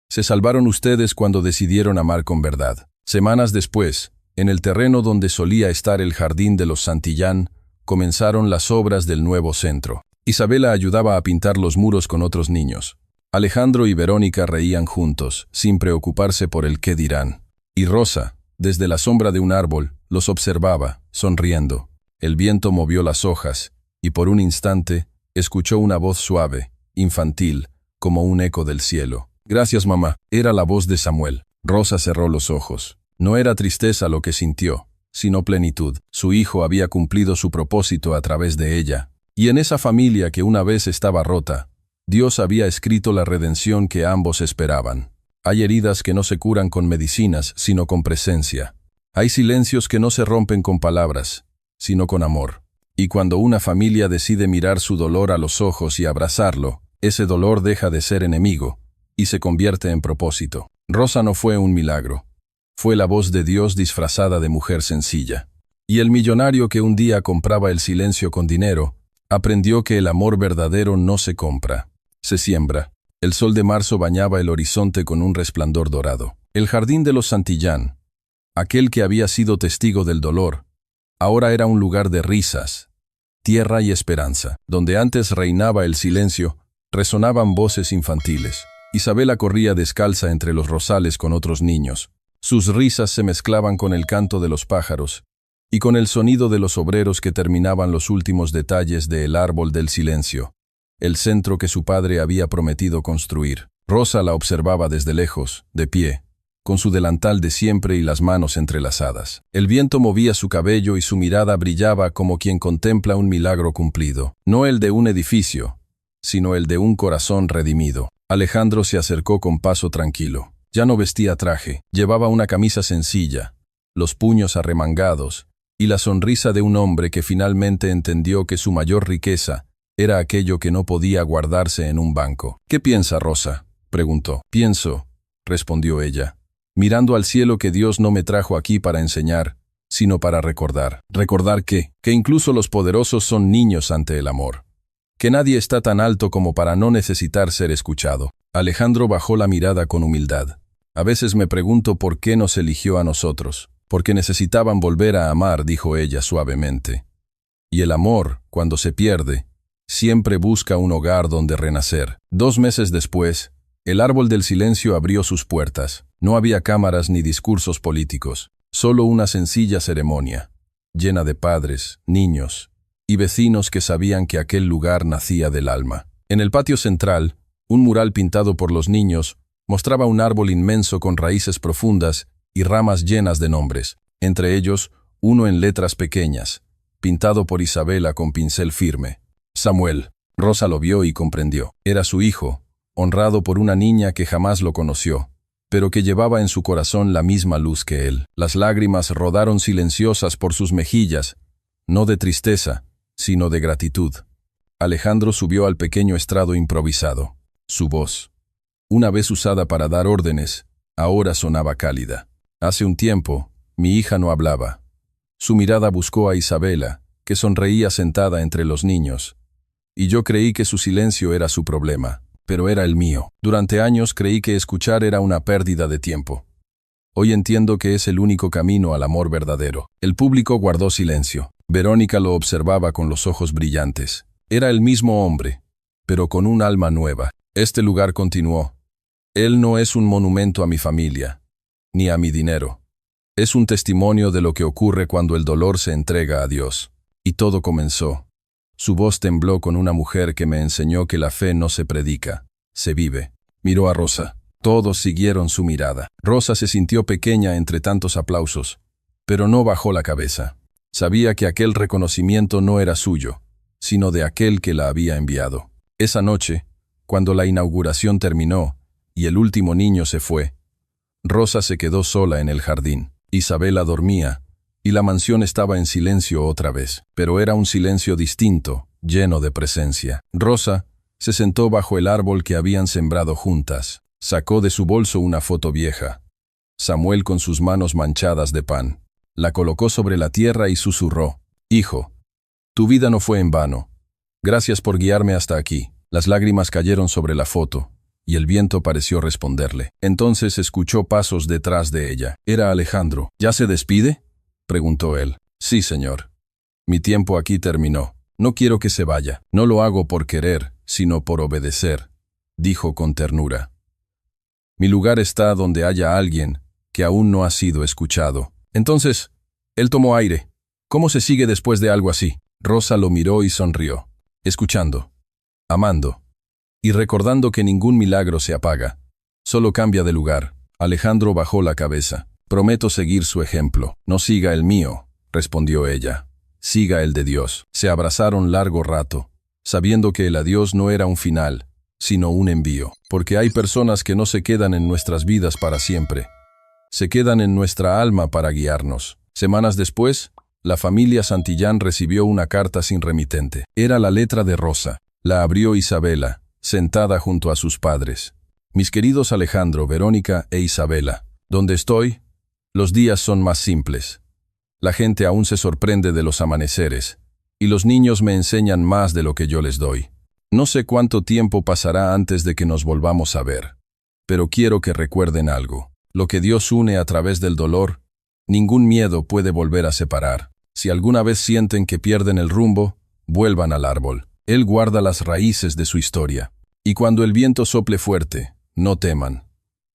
Se salvaron ustedes cuando decidieron amar con verdad. Semanas después, en el terreno donde solía estar el jardín de los Santillán, comenzaron las obras del nuevo centro. Isabela ayudaba a pintar los muros con otros niños. Alejandro y Verónica reían juntos, sin preocuparse por el qué dirán. Y Rosa, desde la sombra de un árbol, los observaba, sonriendo. El viento movió las hojas, y por un instante, escuchó una voz suave, infantil, como un eco del cielo. Gracias, mamá. Era la voz de Samuel. Rosa cerró los ojos. No era tristeza lo que sintió, sino plenitud. Su hijo había cumplido su propósito a través de ella. Y en esa familia que una vez estaba rota, Dios había escrito la redención que ambos esperaban. Hay heridas que no se curan con medicinas, sino con presencia. Hay silencios que no se rompen con palabras, sino con amor. Y cuando una familia decide mirar su dolor a los ojos y abrazarlo, ese dolor deja de ser enemigo y se convierte en propósito. Rosa no fue un milagro. Fue la voz de Dios disfrazada de mujer sencilla. Y el millonario que un día compraba el silencio con dinero, aprendió que el amor verdadero no se compra, se siembra. El sol de marzo bañaba el horizonte con un resplandor dorado. El jardín de los Santillán, aquel que había sido testigo del dolor, ahora era un lugar de risas, tierra y esperanza. Donde antes reinaba el silencio, resonaban voces infantiles. Isabela corría descalza entre los rosales con otros niños. Sus risas se mezclaban con el canto de los pájaros y con el sonido de los obreros que terminaban los últimos detalles del árbol del silencio, el centro que su padre había prometido construir. Rosa la observaba desde lejos, de pie, con su delantal de siempre y las manos entrelazadas. El viento movía su cabello y su mirada brillaba como quien contempla un milagro cumplido, no el de un edificio, sino el de un corazón redimido. Alejandro se acercó con paso tranquilo. Ya no vestía traje, llevaba una camisa sencilla, los puños arremangados, y la sonrisa de un hombre que finalmente entendió que su mayor riqueza era aquello que no podía guardarse en un banco. ¿Qué piensa, Rosa?, preguntó. Pienso, respondió ella, mirando al cielo, que Dios no me trajo aquí para enseñar, sino para recordar. ¿Recordar qué? Que incluso los poderosos son niños ante el amor. Que nadie está tan alto como para no necesitar ser escuchado. Alejandro bajó la mirada con humildad. A veces me pregunto por qué nos eligió a nosotros. Porque necesitaban volver a amar, dijo ella suavemente. Y el amor, cuando se pierde, siempre busca un hogar donde renacer. 2 meses después, el árbol del silencio abrió sus puertas. No había cámaras ni discursos políticos, solo una sencilla ceremonia, llena de padres, niños y vecinos que sabían que aquel lugar nacía del alma. En el patio central, un mural pintado por los niños mostraba un árbol inmenso con raíces profundas y ramas llenas de nombres, entre ellos uno en letras pequeñas, pintado por Isabela con pincel firme. Samuel. Rosa lo vio y comprendió. Era su hijo, honrado por una niña que jamás lo conoció, pero que llevaba en su corazón la misma luz que él. Las lágrimas rodaron silenciosas por sus mejillas, no de tristeza, sino de gratitud. Alejandro subió al pequeño estrado improvisado. Su voz, una vez usada para dar órdenes, ahora sonaba cálida. Hace un tiempo, mi hija no hablaba. Su mirada buscó a Isabela, que sonreía sentada entre los niños, y yo creí que su silencio era su problema, pero era el mío. Durante años creí que escuchar era una pérdida de tiempo. Hoy entiendo que es el único camino al amor verdadero. El público guardó silencio. Verónica lo observaba con los ojos brillantes. Era el mismo hombre, pero con un alma nueva. Este lugar continuó. Él no es un monumento a mi familia, ni a mi dinero. Es un testimonio de lo que ocurre cuando el dolor se entrega a Dios. Y todo comenzó. Su voz tembló con una mujer que me enseñó que la fe no se predica, se vive. Miró a Rosa. Todos siguieron su mirada. Rosa se sintió pequeña entre tantos aplausos, pero no bajó la cabeza. Sabía que aquel reconocimiento no era suyo, sino de aquel que la había enviado. Esa noche, cuando la inauguración terminó y el último niño se fue, Rosa se quedó sola en el jardín. Isabela dormía, y la mansión estaba en silencio otra vez, pero era un silencio distinto, lleno de presencia. Rosa se sentó bajo el árbol que habían sembrado juntas. Sacó de su bolso una foto vieja. Samuel con sus manos manchadas de pan. La colocó sobre la tierra y susurró: «Hijo, tu vida no fue en vano. Gracias por guiarme hasta aquí». Las lágrimas cayeron sobre la foto, y el viento pareció responderle. Entonces escuchó pasos detrás de ella. Era Alejandro. «¿Ya se despide?», preguntó él. «Sí, señor. Mi tiempo aquí terminó. No quiero que se vaya. No lo hago por querer, sino por obedecer», dijo con ternura. «Mi lugar está donde haya alguien que aún no ha sido escuchado». Entonces, él tomó aire. ¿Cómo se sigue después de algo así? Rosa lo miró y sonrió. Escuchando, amando, y recordando que ningún milagro se apaga, solo cambia de lugar. Alejandro bajó la cabeza. «Prometo seguir su ejemplo». «No siga el mío», respondió ella. «Siga el de Dios». Se abrazaron largo rato, sabiendo que el adiós no era un final, sino un envío. Porque hay personas que no se quedan en nuestras vidas para siempre. Se quedan en nuestra alma para guiarnos. Semanas después, la familia Santillán recibió una carta sin remitente. Era la letra de Rosa. La abrió Isabela, sentada junto a sus padres. «Mis queridos Alejandro, Verónica e Isabela, donde estoy, los días son más simples. La gente aún se sorprende de los amaneceres, y los niños me enseñan más de lo que yo les doy. No sé cuánto tiempo pasará antes de que nos volvamos a ver, pero quiero que recuerden algo. Lo que Dios une a través del dolor, ningún miedo puede volver a separar. Si alguna vez sienten que pierden el rumbo, vuelvan al árbol. Él guarda las raíces de su historia. Y cuando el viento sople fuerte, no teman.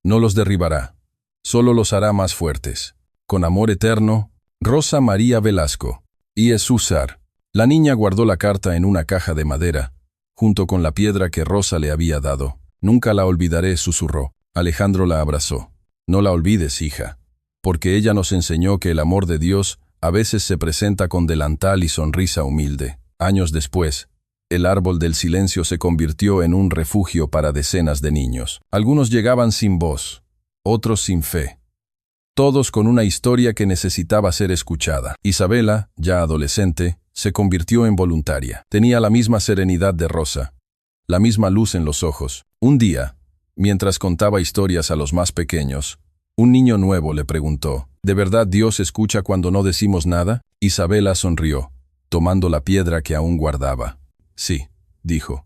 No los derribará, solo los hará más fuertes. Con amor eterno, Rosa María Velasco. Y es Usar. La niña guardó la carta en una caja de madera, junto con la piedra que Rosa le había dado. «Nunca la olvidaré», susurró. Alejandro la abrazó. «No la olvides, hija, porque ella nos enseñó que el amor de Dios a veces se presenta con delantal y sonrisa humilde». Años después, el árbol del silencio se convirtió en un refugio para decenas de niños. Algunos llegaban sin voz, otros sin fe. Todos con una historia que necesitaba ser escuchada. Isabela, ya adolescente, se convirtió en voluntaria. Tenía la misma serenidad de Rosa, la misma luz en los ojos. Un día, mientras contaba historias a los más pequeños, un niño nuevo le preguntó: «¿De verdad Dios escucha cuando no decimos nada?». Isabela sonrió, tomando la piedra que aún guardaba. «Sí», dijo,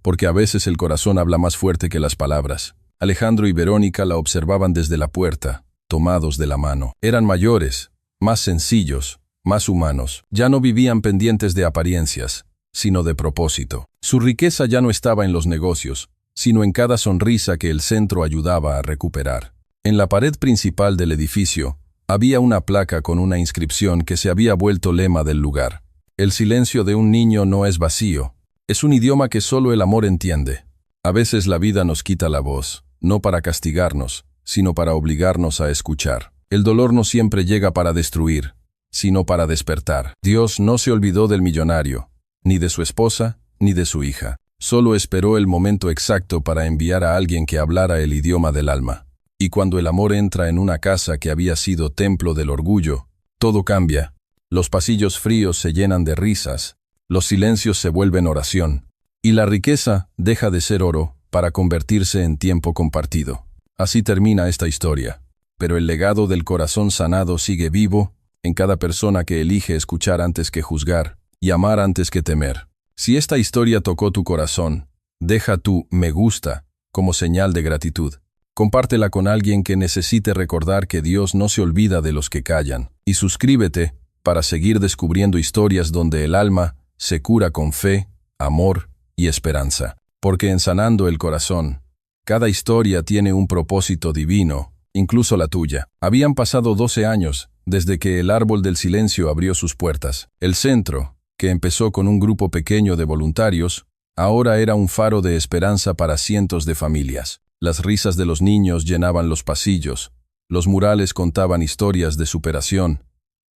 «porque a veces el corazón habla más fuerte que las palabras». Alejandro y Verónica la observaban desde la puerta, tomados de la mano. Eran mayores, más sencillos, más humanos. Ya no vivían pendientes de apariencias, sino de propósito. Su riqueza ya no estaba en los negocios, sino en cada sonrisa que el centro ayudaba a recuperar. En la pared principal del edificio, había una placa con una inscripción que se había vuelto lema del lugar. «El silencio de un niño no es vacío, es un idioma que solo el amor entiende». A veces la vida nos quita la voz, no para castigarnos, sino para obligarnos a escuchar. El dolor no siempre llega para destruir, sino para despertar. Dios no se olvidó del millonario, ni de su esposa, ni de su hija. Solo esperó el momento exacto para enviar a alguien que hablara el idioma del alma. Y cuando el amor entra en una casa que había sido templo del orgullo, todo cambia. Los pasillos fríos se llenan de risas, los silencios se vuelven oración, y la riqueza deja de ser oro para convertirse en tiempo compartido. Así termina esta historia, pero el legado del corazón sanado sigue vivo en cada persona que elige escuchar antes que juzgar y amar antes que temer. Si esta historia tocó tu corazón, deja tu me gusta como señal de gratitud. Compártela con alguien que necesite recordar que Dios no se olvida de los que callan. Y suscríbete para seguir descubriendo historias donde el alma se cura con fe, amor y esperanza. Porque en Sanando el Corazón, cada historia tiene un propósito divino, incluso la tuya. Habían pasado 12 años desde que el Árbol del Silencio abrió sus puertas. El centro, que empezó con un grupo pequeño de voluntarios, ahora era un faro de esperanza para cientos de familias. Las risas de los niños llenaban los pasillos, los murales contaban historias de superación,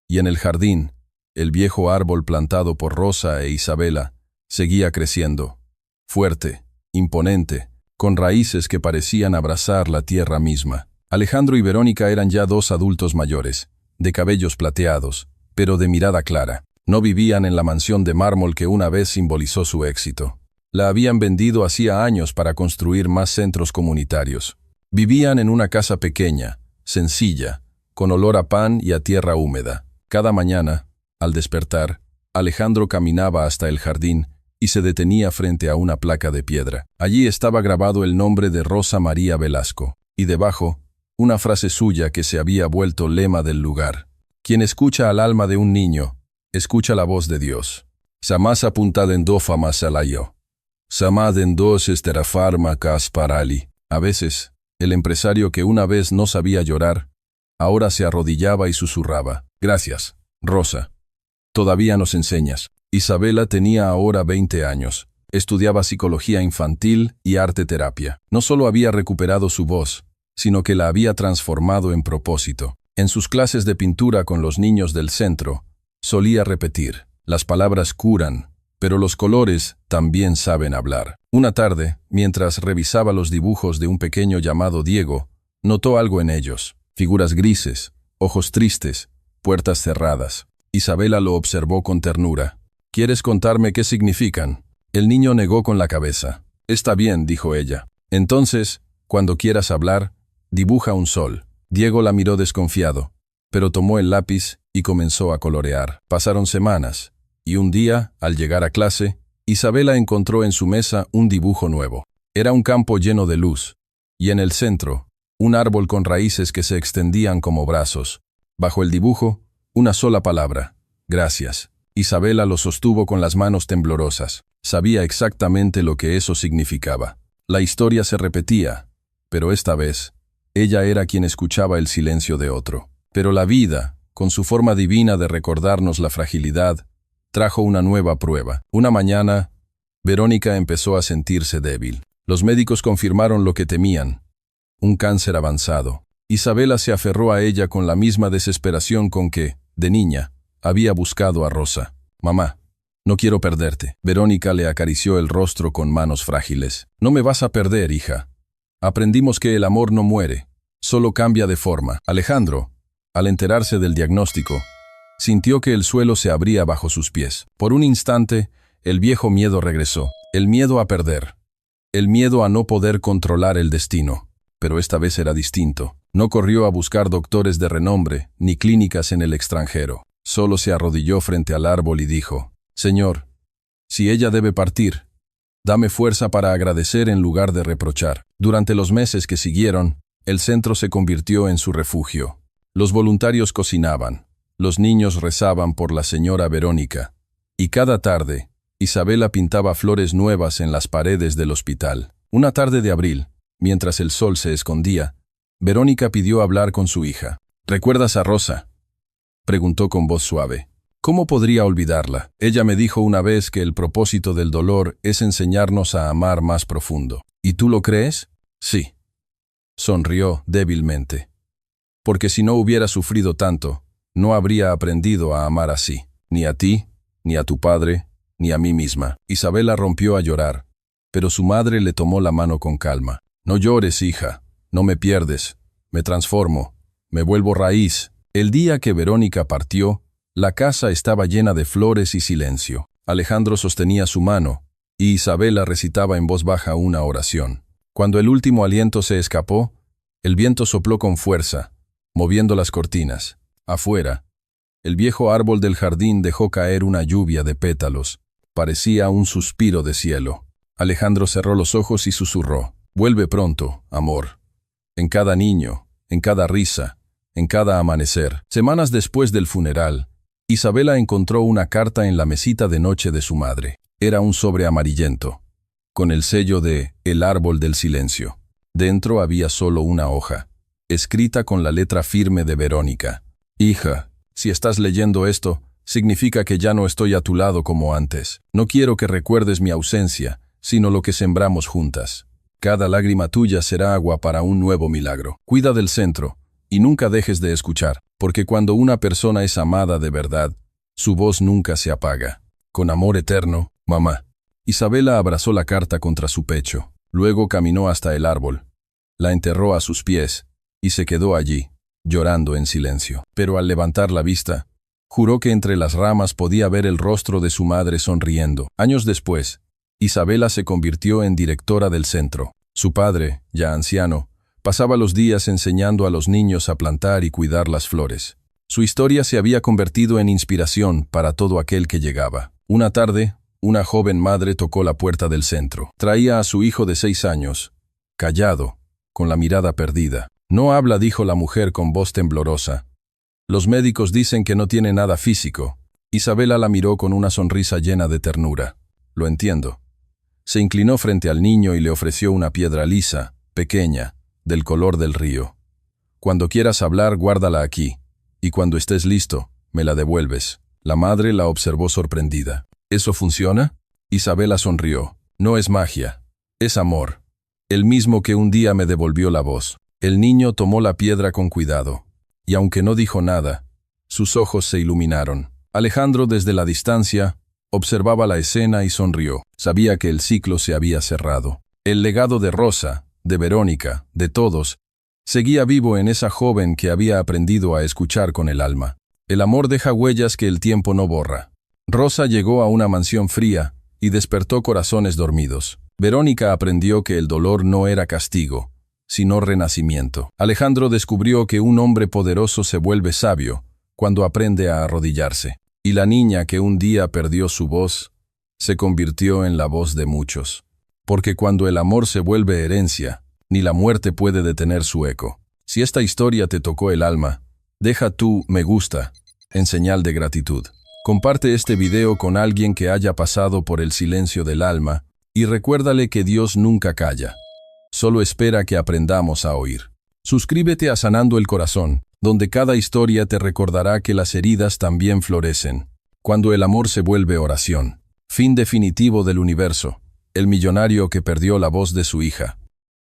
y en el jardín, el viejo árbol plantado por Rosa e Isabela seguía creciendo, fuerte, imponente, con raíces que parecían abrazar la tierra misma. Alejandro y Verónica eran ya 2 adultos mayores, de cabellos plateados, pero de mirada clara. No vivían en la mansión de mármol que una vez simbolizó su éxito. La habían vendido hacía años para construir más centros comunitarios. Vivían en una casa pequeña, sencilla, con olor a pan y a tierra húmeda. Cada mañana, al despertar, Alejandro caminaba hasta el jardín y se detenía frente a una placa de piedra. Allí estaba grabado el nombre de Rosa María Velasco, y debajo, una frase suya que se había vuelto lema del lugar. Quien escucha al alma de un niño, escucha la voz de Dios. Samasa puntadendo famasalayo. Samadendo esterafarma casparali. A veces, el empresario que una vez no sabía llorar, ahora se arrodillaba y susurraba. Gracias, Rosa. Todavía nos enseñas. Isabela tenía ahora 20 años. Estudiaba psicología infantil y arte terapia. No solo había recuperado su voz, sino que la había transformado en propósito. En sus clases de pintura con los niños del centro, solía repetir, las palabras curan, pero los colores también saben hablar. Una tarde, mientras revisaba los dibujos de un pequeño llamado Diego, notó algo en ellos. Figuras grises, ojos tristes, puertas cerradas. Isabela lo observó con ternura. ¿Quieres contarme qué significan? El niño negó con la cabeza. Está bien, dijo ella. Entonces, cuando quieras hablar, dibuja un sol. Diego la miró desconfiado, pero tomó el lápiz y comenzó a colorear. Pasaron semanas, y un día, al llegar a clase, Isabela encontró en su mesa un dibujo nuevo. Era un campo lleno de luz, y en el centro, un árbol con raíces que se extendían como brazos. Bajo el dibujo, una sola palabra: gracias. Isabela lo sostuvo con las manos temblorosas. Sabía exactamente lo que eso significaba. La historia se repetía, pero esta vez, ella era quien escuchaba el silencio de otro. Pero la vida, con su forma divina de recordarnos la fragilidad, trajo una nueva prueba. Una mañana, Verónica empezó a sentirse débil. Los médicos confirmaron lo que temían: un cáncer avanzado. Isabela se aferró a ella con la misma desesperación con que, de niña, había buscado a Rosa. Mamá, no quiero perderte. Verónica le acarició el rostro con manos frágiles. No me vas a perder, hija. Aprendimos que el amor no muere, solo cambia de forma. Alejandro, al enterarse del diagnóstico, sintió que el suelo se abría bajo sus pies. Por un instante, el viejo miedo regresó. El miedo a perder. El miedo a no poder controlar el destino. Pero esta vez era distinto. No corrió a buscar doctores de renombre, ni clínicas en el extranjero. Solo se arrodilló frente al árbol y dijo: Señor, si ella debe partir, dame fuerza para agradecer en lugar de reprochar. Durante los meses que siguieron, el centro se convirtió en su refugio. Los voluntarios cocinaban, los niños rezaban por la señora Verónica, y cada tarde, Isabela pintaba flores nuevas en las paredes del hospital. Una tarde de abril, mientras el sol se escondía, Verónica pidió hablar con su hija. ¿Recuerdas a Rosa?, preguntó con voz suave. ¿Cómo podría olvidarla? Ella me dijo una vez que el propósito del dolor es enseñarnos a amar más profundo. ¿Y tú lo crees? Sí. Sonrió débilmente. Porque si no hubiera sufrido tanto, no habría aprendido a amar así. Ni a ti, ni a tu padre, ni a mí misma. Isabela rompió a llorar, pero su madre le tomó la mano con calma. No llores, hija. No me pierdes. Me transformo. Me vuelvo raíz. El día que Verónica partió, la casa estaba llena de flores y silencio. Alejandro sostenía su mano, y Isabela recitaba en voz baja una oración. Cuando el último aliento se escapó, el viento sopló con fuerza, moviendo las cortinas. Afuera, el viejo árbol del jardín dejó caer una lluvia de pétalos. Parecía un suspiro de cielo. Alejandro cerró los ojos y susurró: Vuelve pronto, amor. En cada niño, en cada risa, en cada amanecer. Semanas después del funeral, Isabela encontró una carta en la mesita de noche de su madre. Era un sobre amarillento, con el sello de El árbol del silencio. Dentro había solo una hoja, escrita con la letra firme de Verónica. Hija, si estás leyendo esto, significa que ya no estoy a tu lado como antes. No quiero que recuerdes mi ausencia, sino lo que sembramos juntas. Cada lágrima tuya será agua para un nuevo milagro. Cuida del centro, y nunca dejes de escuchar, porque cuando una persona es amada de verdad, su voz nunca se apaga. Con amor eterno, mamá. Isabela abrazó la carta contra su pecho. Luego caminó hasta el árbol. La enterró a sus pies, y se quedó allí, llorando en silencio. Pero al levantar la vista, juró que entre las ramas podía ver el rostro de su madre sonriendo. Años después, Isabela se convirtió en directora del centro. Su padre, ya anciano, pasaba los días enseñando a los niños a plantar y cuidar las flores. Su historia se había convertido en inspiración para todo aquel que llegaba. Una tarde, una joven madre tocó la puerta del centro. Traía a su hijo de 6 años, callado, con la mirada perdida. «No habla», dijo la mujer con voz temblorosa. «Los médicos dicen que no tiene nada físico». Isabela la miró con una sonrisa llena de ternura. «Lo entiendo». Se inclinó frente al niño y le ofreció una piedra lisa, pequeña, del color del río. «Cuando quieras hablar, guárdala aquí, y cuando estés listo, me la devuelves». La madre la observó sorprendida. «¿Eso funciona?» Isabela sonrió. «No es magia, es amor. El mismo que un día me devolvió la voz». El niño tomó la piedra con cuidado, y aunque no dijo nada, sus ojos se iluminaron. Alejandro, desde la distancia, observaba la escena y sonrió. Sabía que el ciclo se había cerrado. El legado de Rosa, de Verónica, de todos, seguía vivo en esa joven que había aprendido a escuchar con el alma. El amor deja huellas que el tiempo no borra. Rosa llegó a una mansión fría y despertó corazones dormidos. Verónica aprendió que el dolor no era castigo, sino renacimiento. Alejandro descubrió que un hombre poderoso se vuelve sabio cuando aprende a arrodillarse. Y la niña que un día perdió su voz, se convirtió en la voz de muchos. Porque cuando el amor se vuelve herencia, ni la muerte puede detener su eco. Si esta historia te tocó el alma, deja tu me gusta en señal de gratitud. Comparte este video con alguien que haya pasado por el silencio del alma y recuérdale que Dios nunca calla. Solo espera que aprendamos a oír. Suscríbete a Sanando el Corazón, donde cada historia te recordará que las heridas también florecen. Cuando el amor se vuelve oración. Fin definitivo del universo. El millonario que perdió la voz de su hija.